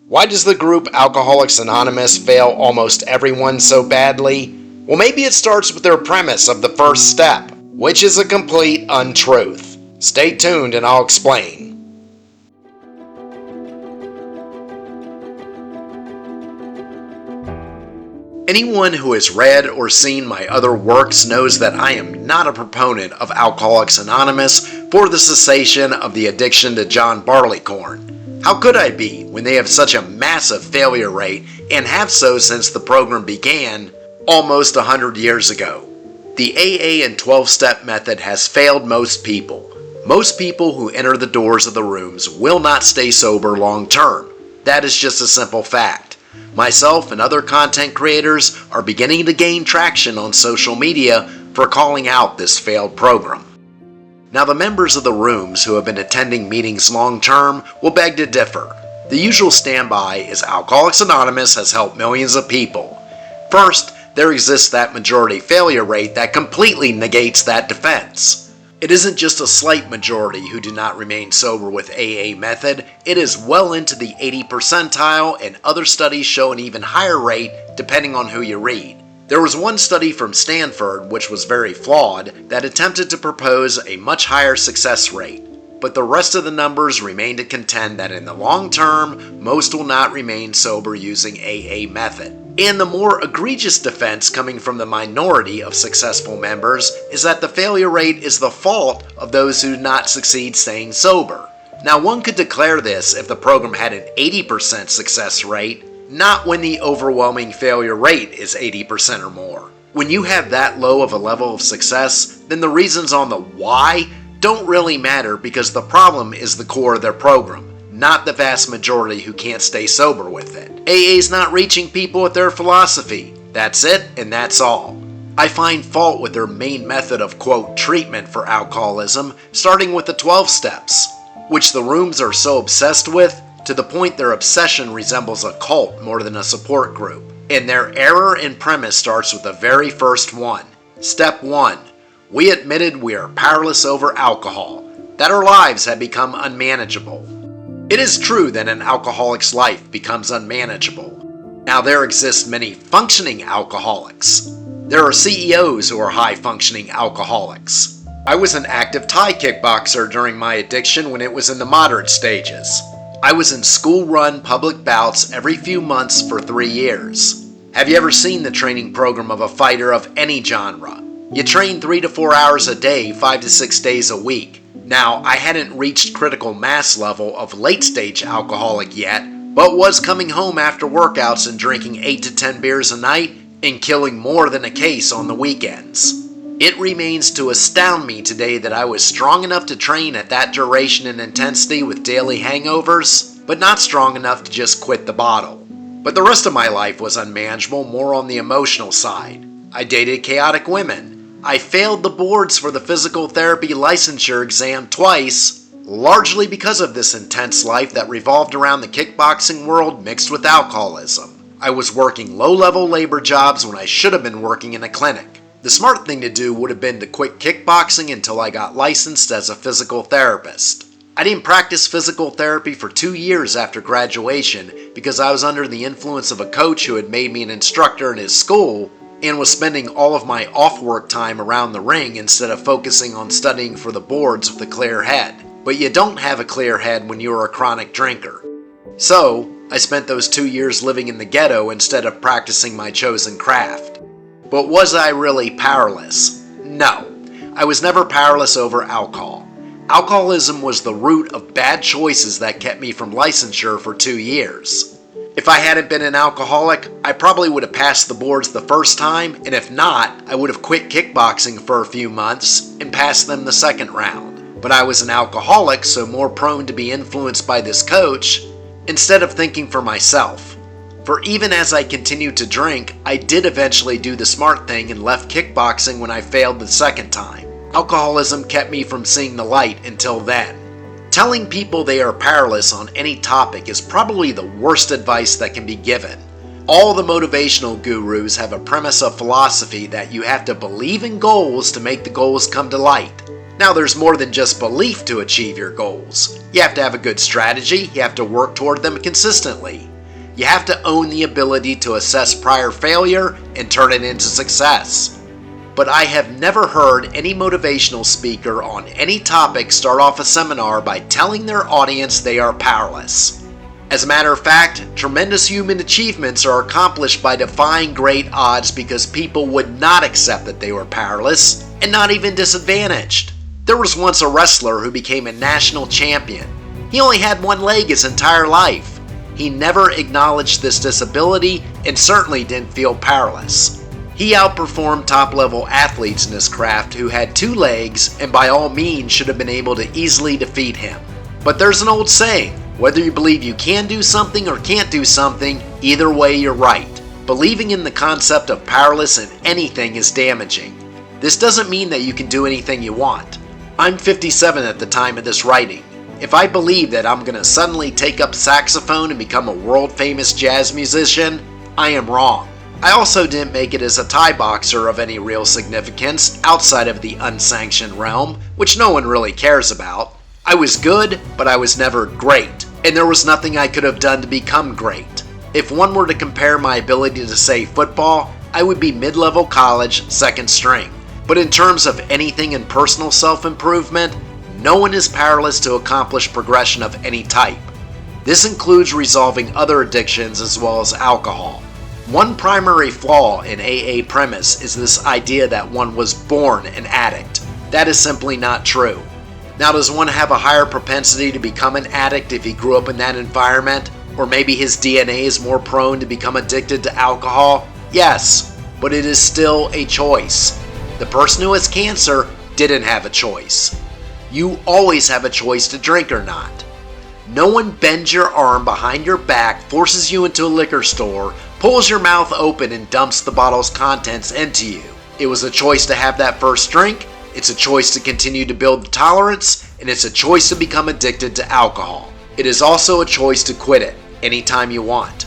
Why does the group Alcoholics Anonymous fail almost everyone so badly? Well, maybe it starts with their premise of the first step, which is a complete untruth. Stay tuned and I'll explain. Anyone who has read or seen my other works knows that I am not a proponent of Alcoholics Anonymous for the cessation of the addiction to John Barleycorn. How could I be when they have such a massive failure rate and have so since the program began almost 100 years ago? The AA and 12-step method has failed most people. Most people who enter the doors of the rooms will not stay sober long term. That is just a simple fact. Myself and other content creators are beginning to gain traction on social media for calling out this failed program. Now, the members of the rooms who have been attending meetings long term will beg to differ. The usual standby is Alcoholics Anonymous has helped millions of people. First, there exists that majority failure rate that completely negates that defense. It isn't just a slight majority who do not remain sober with AA method, it is well into the 80 percentile, and other studies show an even higher rate depending on who you read. There was one study from Stanford, which was very flawed, that attempted to propose a much higher success rate. But the rest of the numbers remain to contend that in the long term, most will not remain sober using AA method. And the more egregious defense coming from the minority of successful members is that the failure rate is the fault of those who do not succeed staying sober. Now, one could declare this if the program had an 80% success rate, not when the overwhelming failure rate is 80% or more. When you have that low of a level of success, then the reasons on the why don't really matter because the problem is the core of their program, not the vast majority who can't stay sober with it. AA is not reaching people with their philosophy. That's it, and that's all. I find fault with their main method of, quote, treatment for alcoholism, starting with the 12 steps, which the rooms are so obsessed with, to the point their obsession resembles a cult more than a support group. And their error in premise starts with the very first one. Step 1. We admitted we are powerless over alcohol, that our lives have become unmanageable. It is true that an alcoholic's life becomes unmanageable. Now, there exist many functioning alcoholics. There are CEOs who are high-functioning alcoholics. I was an active Thai kickboxer during my addiction when it was in the moderate stages. I was in school-run public bouts every few months for 3 years. Have you ever seen the training program of a fighter of any genre? You train 3 to 4 hours a day, 5 to 6 days a week. Now, I hadn't reached critical mass level of late-stage alcoholic yet, but was coming home after workouts and drinking 8 to 10 beers a night and killing more than a case on the weekends. It remains to astound me today that I was strong enough to train at that duration and intensity with daily hangovers, but not strong enough to just quit the bottle. But the rest of my life was unmanageable, more on the emotional side. I dated chaotic women. I failed the boards for the physical therapy licensure exam twice, largely because of this intense life that revolved around the kickboxing world mixed with alcoholism. I was working low-level labor jobs when I should have been working in a clinic. The smart thing to do would have been to quit kickboxing until I got licensed as a physical therapist. I didn't practice physical therapy for 2 years after graduation because I was under the influence of a coach who had made me an instructor in his school and was spending all of my off-work time around the ring instead of focusing on studying for the boards with a clear head. But you don't have a clear head when you are a chronic drinker. So, I spent those 2 years living in the ghetto instead of practicing my chosen craft. But was I really powerless? No. I was never powerless over alcohol. Alcoholism was the root of bad choices that kept me from licensure for 2 years. If I hadn't been an alcoholic, I probably would have passed the boards the first time, and if not, I would have quit kickboxing for a few months and passed them the second round. But I was an alcoholic, so more prone to be influenced by this coach instead of thinking for myself. For even as I continued to drink, I did eventually do the smart thing and left kickboxing when I failed the second time. Alcoholism kept me from seeing the light until then. Telling people they are powerless on any topic is probably the worst advice that can be given. All the motivational gurus have a premise of philosophy that you have to believe in goals to make the goals come to light. Now, there's more than just belief to achieve your goals. You have to have a good strategy, you have to work toward them consistently. You have to own the ability to assess prior failure and turn it into success. But I have never heard any motivational speaker on any topic start off a seminar by telling their audience they are powerless. As a matter of fact, tremendous human achievements are accomplished by defying great odds because people would not accept that they were powerless and not even disadvantaged. There was once a wrestler who became a national champion. He only had one leg his entire life. He never acknowledged this disability and certainly didn't feel powerless. He outperformed top-level athletes in his craft who had two legs and by all means should have been able to easily defeat him. But there's an old saying, whether you believe you can do something or can't do something, either way you're right. Believing in the concept of powerless in anything is damaging. This doesn't mean that you can do anything you want. I'm 57 at the time of this writing. If I believe that I'm going to suddenly take up saxophone and become a world-famous jazz musician, I am wrong. I also didn't make it as a Thai boxer of any real significance outside of the unsanctioned realm, which no one really cares about. I was good, but I was never great, and there was nothing I could have done to become great. If one were to compare my ability to say football, I would be mid-level college, second string. But in terms of anything in personal self-improvement, no one is powerless to accomplish progression of any type. This includes resolving other addictions as well as alcohol. One primary flaw in AA premise is this idea that one was born an addict. That is simply not true. Now, does one have a higher propensity to become an addict if he grew up in that environment? Or maybe his DNA is more prone to become addicted to alcohol? Yes, but it is still a choice. The person who has cancer didn't have a choice. You always have a choice to drink or not. No one bends your arm behind your back, forces you into a liquor store, pulls your mouth open and dumps the bottle's contents into you. It was a choice to have that first drink, it's a choice to continue to build the tolerance, and it's a choice to become addicted to alcohol. It is also a choice to quit it anytime you want.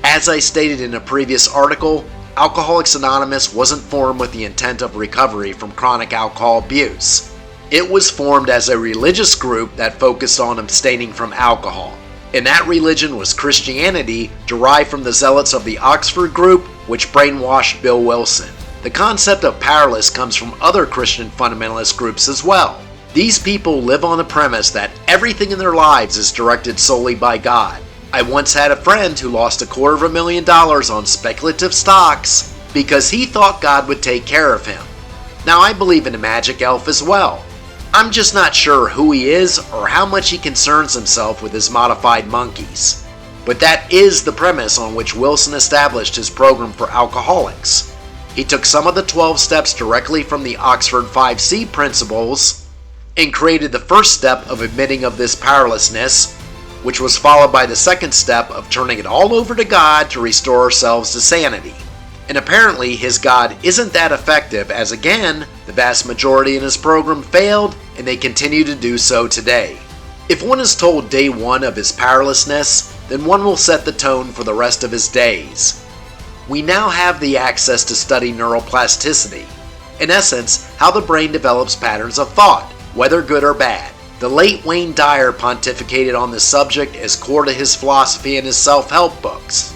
As I stated in a previous article, Alcoholics Anonymous wasn't formed with the intent of recovery from chronic alcohol abuse. It was formed as a religious group that focused on abstaining from alcohol. And that religion was Christianity, derived from the zealots of the Oxford group, which brainwashed Bill Wilson. The concept of powerless comes from other Christian fundamentalist groups as well. These people live on the premise that everything in their lives is directed solely by God. I once had a friend who lost $250,000 on speculative stocks because he thought God would take care of him. Now, I believe in a magic elf as well. I'm just not sure who he is or how much he concerns himself with his modified monkeys. But that is the premise on which Wilson established his program for alcoholics. He took some of the 12 steps directly from the Oxford 5C principles and created the first step of admitting of this powerlessness, which was followed by the second step of turning it all over to God to restore ourselves to sanity. And apparently his God isn't that effective, as again, the vast majority in his program failed and they continue to do so today. If one is told day one of his powerlessness, then one will set the tone for the rest of his days. We now have the access to study neuroplasticity, in essence, how the brain develops patterns of thought, whether good or bad. The late Wayne Dyer pontificated on this subject as core to his philosophy and his self-help books.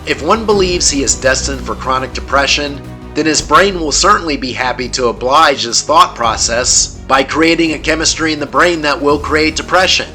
If one believes he is destined for chronic depression, then his brain will certainly be happy to oblige his thought process by creating a chemistry in the brain that will create depression.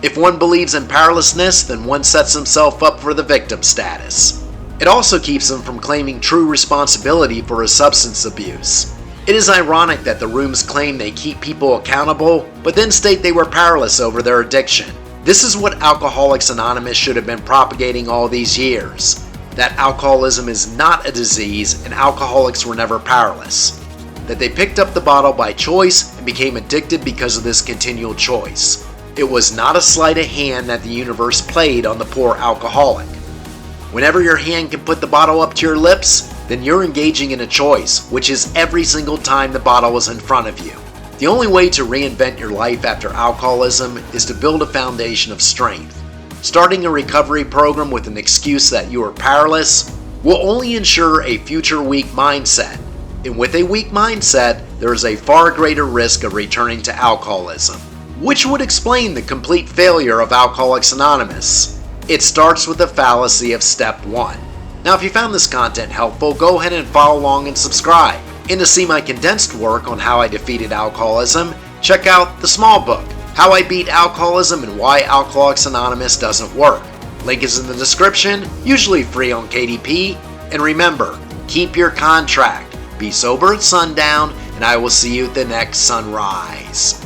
If one believes in powerlessness, then one sets himself up for the victim status. It also keeps him from claiming true responsibility for his substance abuse. It is ironic that the rooms claim they keep people accountable, but then state they were powerless over their addiction. This is what Alcoholics Anonymous should have been propagating all these years. That alcoholism is not a disease and alcoholics were never powerless. That they picked up the bottle by choice and became addicted because of this continual choice. It was not a sleight of hand that the universe played on the poor alcoholic. Whenever your hand can put the bottle up to your lips, then you're engaging in a choice, which is every single time the bottle is in front of you. The only way to reinvent your life after alcoholism is to build a foundation of strength. Starting a recovery program with an excuse that you are powerless will only ensure a future weak mindset. And with a weak mindset, there is a far greater risk of returning to alcoholism, which would explain the complete failure of Alcoholics Anonymous. It starts with the fallacy of step 1. Now, if you found this content helpful, go ahead and follow along and subscribe. And to see my condensed work on how I defeated alcoholism, check out the small book, How I Beat Alcoholism and Why Alcoholics Anonymous Doesn't Work. Link is in the description, usually free on KDP. And remember, keep your contract, be sober at sundown, and I will see you at the next sunrise.